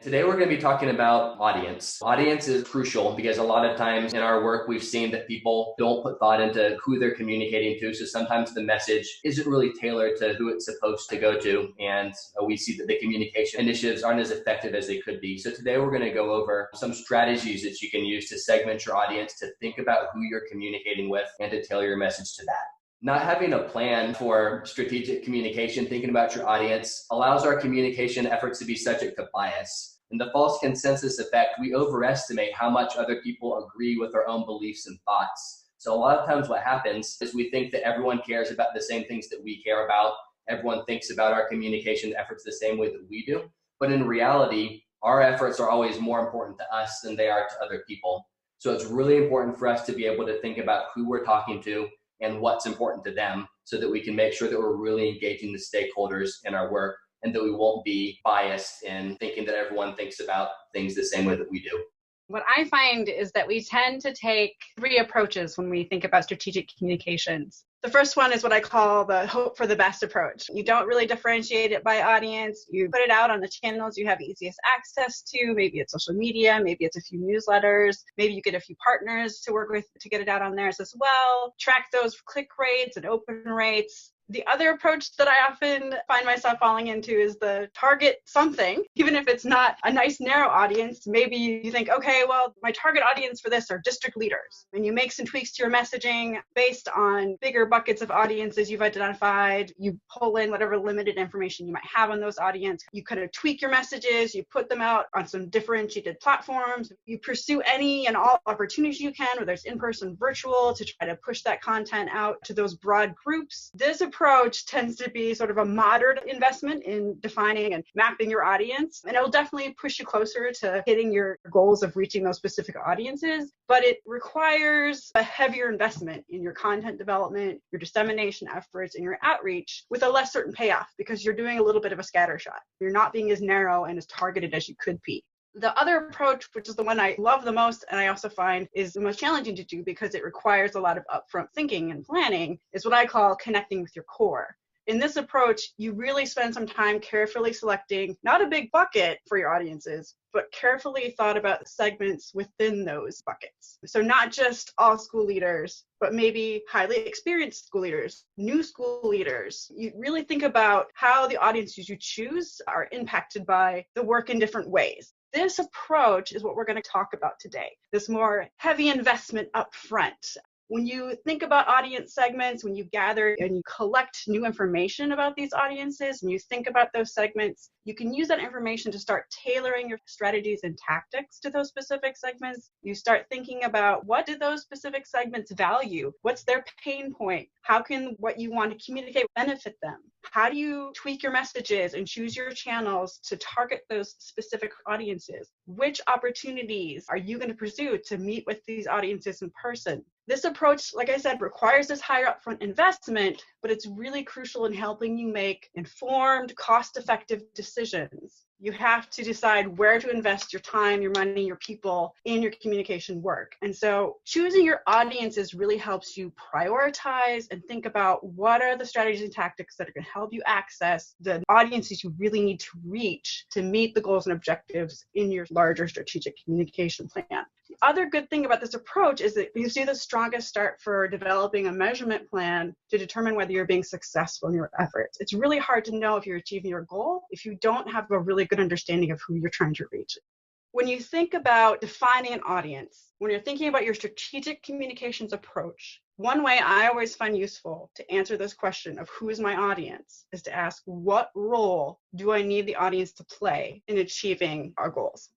Today, we're going to be talking about audience. Audience is crucial because a lot of times in our work, we've seen that people don't put thought into who they're communicating to. So sometimes the message isn't really tailored to who it's supposed to go to. And we see that the communication initiatives aren't as effective as they could be. So today, we're going to go over some strategies that you can use to segment your audience, to think about who you're communicating with, and to tailor your message to that. Not having a plan for strategic communication, thinking about your audience, allows our communication efforts to be subject to bias. In the false consensus effect, we overestimate how much other people agree with our own beliefs and thoughts. So a lot of times what happens is we think that everyone cares about the same things that we care about. Everyone thinks about our communication efforts the same way that we do. But in reality, our efforts are always more important to us than they are to other people. So it's really important for us to be able to think about who we're talking to and what's important to them so that we can make sure that we're really engaging the stakeholders in our work and that we won't be biased in thinking that everyone thinks about things the same way that we do. What I find is that we tend to take three approaches when we think about strategic communications. The first one is what I call the hope for the best approach. You don't really differentiate it by audience. You put it out on the channels you have easiest access to. Maybe it's social media, maybe it's a few newsletters, maybe you get a few partners to work with to get it out on theirs as well. Track those click rates and open rates. The other approach that I often find myself falling into is the target something, even if it's not a nice narrow audience. Maybe you think, okay, well, my target audience for this are district leaders. And you make some tweaks to your messaging based on bigger buckets of audiences you've identified. You pull in whatever limited information you might have on those audience. You kind of tweak your messages. You put them out on some differentiated platforms. You pursue any and all opportunities you can, whether it's in-person, virtual, to try to push that content out to those broad groups. This approach tends to be sort of a moderate investment in defining and mapping your audience, and it'll definitely push you closer to hitting your goals of reaching those specific audiences, but it requires a heavier investment in your content development, your dissemination efforts, and your outreach with a less certain payoff because you're doing a little bit of a scatter shot. You're not being as narrow and as targeted as you could be. The other approach, which is the one I love the most and I also find is the most challenging to do because it requires a lot of upfront thinking and planning, is what I call connecting with your core. In this approach, you really spend some time carefully selecting not a big bucket for your audiences, but carefully thought about segments within those buckets. So not just all school leaders, but maybe highly experienced school leaders, new school leaders. You really think about how the audiences you choose are impacted by the work in different ways. This approach is what we're going to talk about today, this more heavy investment up front. When you think about audience segments, when you gather and you collect new information about these audiences and you think about those segments, you can use that information to start tailoring your strategies and tactics to those specific segments. You start thinking about what do those specific segments value? What's their pain point? How can what you want to communicate benefit them? How do you tweak your messages and choose your channels to target those specific audiences? Which opportunities are you going to pursue to meet with these audiences in person? This approach, like I said, requires this higher upfront investment, but it's really crucial in helping you make informed, cost-effective decisions. You have to decide where to invest your time, your money, your people in your communication work. And so choosing your audiences really helps you prioritize and think about what are the strategies and tactics that are going to help you access the audiences you really need to reach to meet the goals and objectives in your larger strategic communication plan. The other good thing about this approach is that you see the strongest start for developing a measurement plan to determine whether you're being successful in your efforts. It's really hard to know if you're achieving your goal if you don't have a really good understanding of who you're trying to reach. When you think about defining an audience, when you're thinking about your strategic communications approach, one way I always find useful to answer this question of who is my audience is to ask, what role do I need the audience to play in achieving our goals?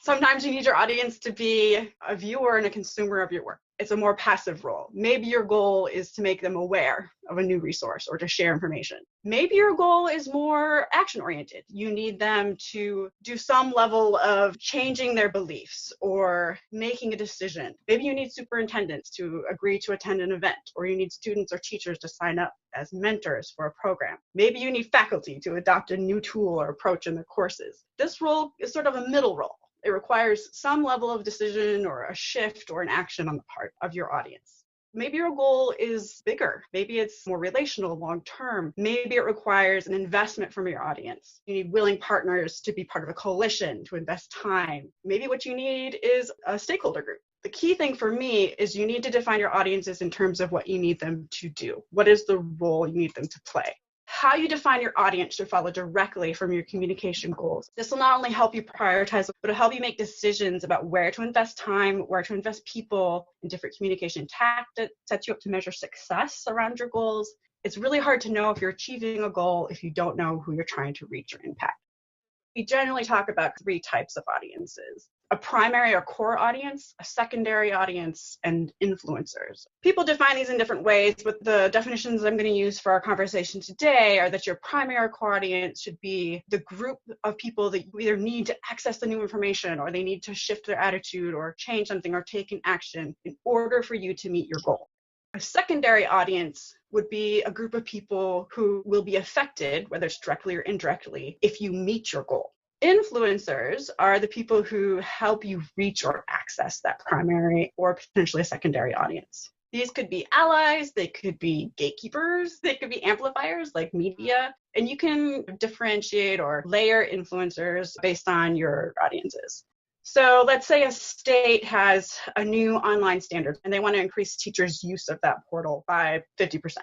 Sometimes you need your audience to be a viewer and a consumer of your work. It's a more passive role. Maybe your goal is to make them aware of a new resource or to share information. Maybe your goal is more action-oriented. You need them to do some level of changing their beliefs or making a decision. Maybe you need superintendents to agree to attend an event, or you need students or teachers to sign up as mentors for a program. Maybe you need faculty to adopt a new tool or approach in their courses. This role is sort of a middle role. It requires some level of decision or a shift or an action on the part of your audience. Maybe your goal is bigger. Maybe it's more relational, long-term. Maybe it requires an investment from your audience. You need willing partners to be part of a coalition, to invest time. Maybe what you need is a stakeholder group. The key thing for me is you need to define your audiences in terms of what you need them to do. What is the role you need them to play? How you define your audience should follow directly from your communication goals. This will not only help you prioritize, but it'll help you make decisions about where to invest time, where to invest people in different communication tactics, sets you up to measure success around your goals. It's really hard to know if you're achieving a goal if you don't know who you're trying to reach or impact. We generally talk about 3 types of audiences: a primary or core audience, a secondary audience, and influencers. People define these in different ways, but the definitions I'm going to use for our conversation today are that your primary or core audience should be the group of people that you either need to access the new information, or they need to shift their attitude or change something or take an action in order for you to meet your goal. A secondary audience would be a group of people who will be affected, whether it's directly or indirectly, if you meet your goal. Influencers are the people who help you reach or access that primary or potentially a secondary audience. These could be allies, they could be gatekeepers, they could be amplifiers like media, and you can differentiate or layer influencers based on your audiences. So let's say a state has a new online standard and they want to increase teachers' use of that portal by 50%.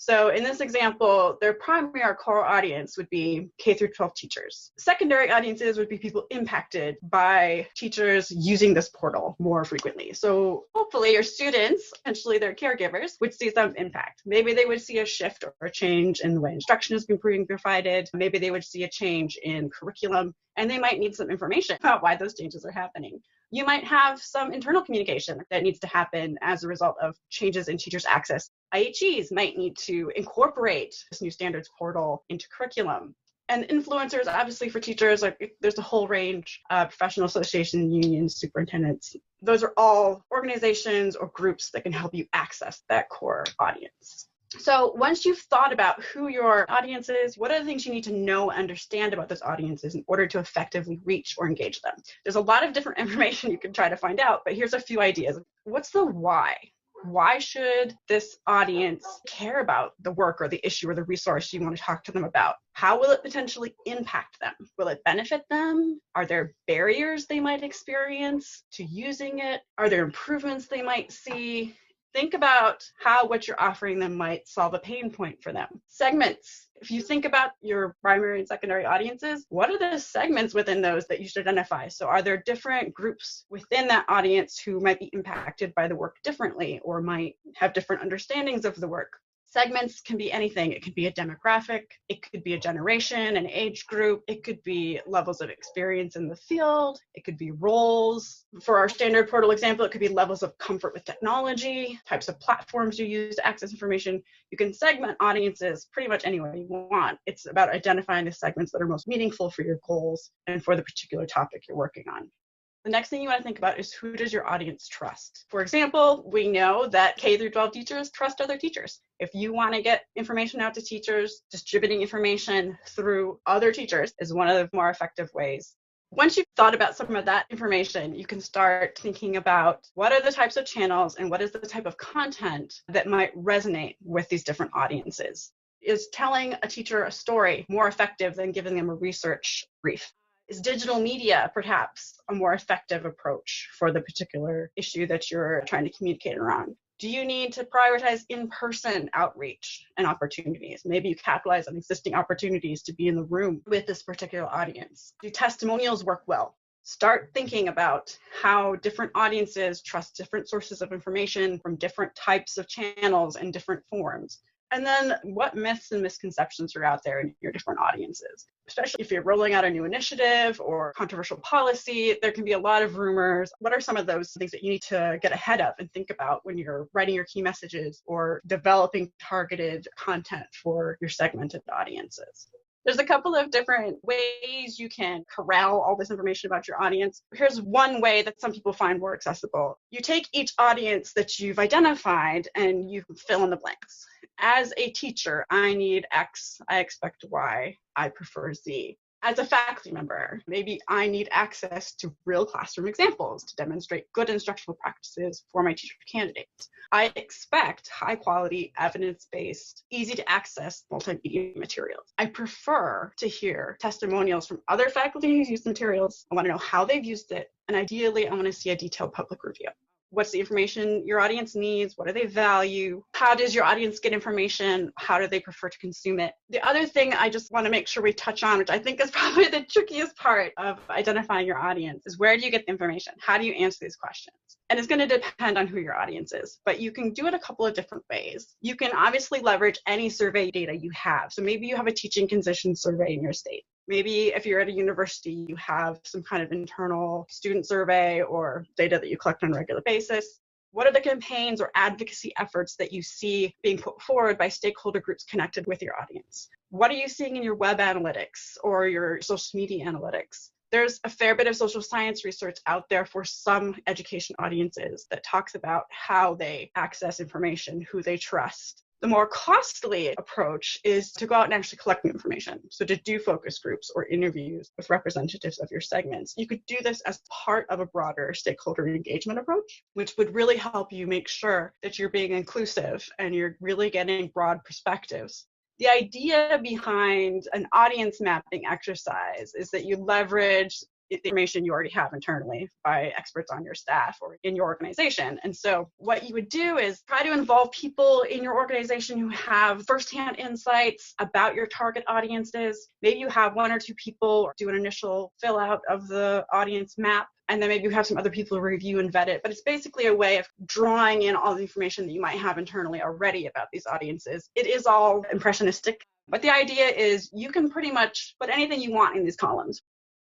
So in this example, their primary or core audience would be K through 12 teachers. Secondary audiences would be people impacted by teachers using this portal more frequently. So hopefully your students, potentially their caregivers, would see some impact. Maybe they would see a shift or a change in the way instruction is being provided. Maybe they would see a change in curriculum, and they might need some information about why those changes are happening. You might have some internal communication that needs to happen as a result of changes in teachers' access. IHEs might need to incorporate this new standards portal into curriculum. And influencers, obviously for teachers, there's a whole range of professional associations, unions, superintendents. Those are all organizations or groups that can help you access that core audience. So once you've thought about who your audience is, what are the things you need to know, understand about those audiences in order to effectively reach or engage them? There's a lot of different information you can try to find out, but here's a few ideas. What's the why? Why should this audience care about the work or the issue or the resource you want to talk to them about? How will it potentially impact them? Will it benefit them? Are there barriers they might experience to using it? Are there improvements they might see? Think about how what you're offering them might solve a pain point for them. Segments. If you think about your primary and secondary audiences, what are the segments within those that you should identify? So are there different groups within that audience who might be impacted by the work differently or might have different understandings of the work? Segments can be anything. It could be a demographic, it could be a generation, an age group, it could be levels of experience in the field, it could be roles. For our standard portal example, it could be levels of comfort with technology, types of platforms you use to access information. You can segment audiences pretty much any way you want. It's about identifying the segments that are most meaningful for your goals and for the particular topic you're working on. The next thing you want to think about is, who does your audience trust? For example, we know that K through 12 teachers trust other teachers. If you want to get information out to teachers, distributing information through other teachers is one of the more effective ways. Once you've thought about some of that information, you can start thinking about what are the types of channels and what is the type of content that might resonate with these different audiences. Is telling a teacher a story more effective than giving them a research brief? Is digital media perhaps a more effective approach for the particular issue that you're trying to communicate around? Do you need to prioritize in-person outreach and opportunities? Maybe you capitalize on existing opportunities to be in the room with this particular audience. Do testimonials work well? Start thinking about how different audiences trust different sources of information from different types of channels and different forms. And then what myths and misconceptions are out there in your different audiences? Especially if you're rolling out a new initiative or controversial policy, there can be a lot of rumors. What are some of those things that you need to get ahead of and think about when you're writing your key messages or developing targeted content for your segmented audiences? There's a couple of different ways you can corral all this information about your audience. Here's one way that some people find more accessible. You take each audience that you've identified and you fill in the blanks. As a teacher, I need X, I expect Y, I prefer Z. As a faculty member, maybe I need access to real classroom examples to demonstrate good instructional practices for my teacher candidates. I expect high quality, evidence-based, easy to access multimedia materials. I prefer to hear testimonials from other faculty who's used the materials. I want to know how they've used it. And ideally, I want to see a detailed public review. What's the information your audience needs? What do they value? How does your audience get information? How do they prefer to consume it? The other thing I just want to make sure we touch on, which I think is probably the trickiest part of identifying your audience, is where do you get the information? How do you answer these questions? And it's going to depend on who your audience is, but you can do it a couple of different ways. You can obviously leverage any survey data you have. So maybe you have a teaching conditions survey in your state. Maybe if you're at a university, you have some kind of internal student survey or data that you collect on a regular basis. What are the campaigns or advocacy efforts that you see being put forward by stakeholder groups connected with your audience? What are you seeing in your web analytics or your social media analytics? There's a fair bit of social science research out there for some education audiences that talks about how they access information, who they trust. The more costly approach is to go out and actually collect new information. So to do focus groups or interviews with representatives of your segments. You could do this as part of a broader stakeholder engagement approach, which would really help you make sure that you're being inclusive and you're really getting broad perspectives. The idea behind an audience mapping exercise is that you leverage the information you already have internally by experts on your staff or in your organization. And so what you would do is try to involve people in your organization who have firsthand insights about your target audiences. Maybe you have one or two people do an initial fill out of the audience map, and then maybe you have some other people review and vet it. But it's basically a way of drawing in all the information that you might have internally already about these audiences. It is all impressionistic, but the idea is you can pretty much put anything you want in these columns.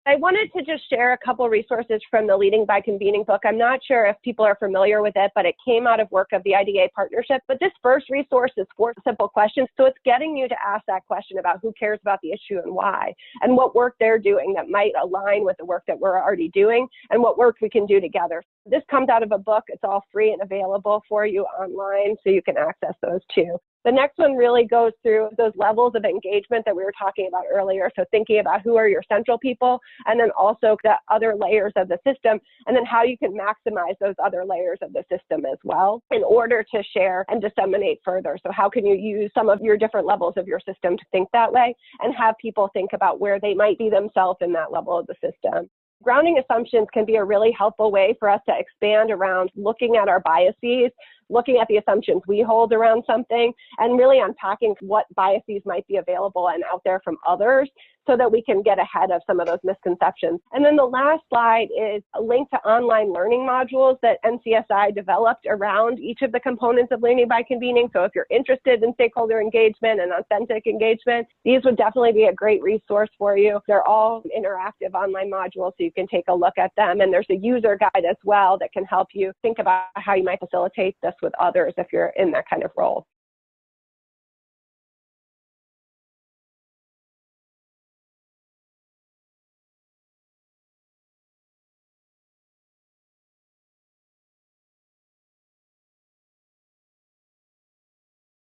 I wanted to just share a couple resources from the Leading by Convening book. I'm not sure if people are familiar with it, but it came out of work of the IDA partnership. But this first resource is 4 simple questions. So it's getting you to ask that question about who cares about the issue and why, and what work they're doing that might align with the work that we're already doing, and what work we can do together. This comes out of a book. It's all free and available for you online, so you can access those too. The next one really goes through those levels of engagement that we were talking about earlier. So thinking about who are your central people, and then also the other layers of the system, and then how you can maximize those other layers of the system as well in order to share and disseminate further. So how can you use some of your different levels of your system to think that way and have people think about where they might be themselves in that level of the system. Grounding assumptions can be a really helpful way for us to expand around looking at our biases, looking at the assumptions we hold around something, and really unpacking what biases might be available and out there from others so that we can get ahead of some of those misconceptions. And then the last slide is a link to online learning modules that NCSI developed around each of the components of Leading by Convening. So if you're interested in stakeholder engagement and authentic engagement, these would definitely be a great resource for you. They're all interactive online modules, so you can take a look at them. And there's a user guide as well that can help you think about how you might facilitate this with others if you're in that kind of role.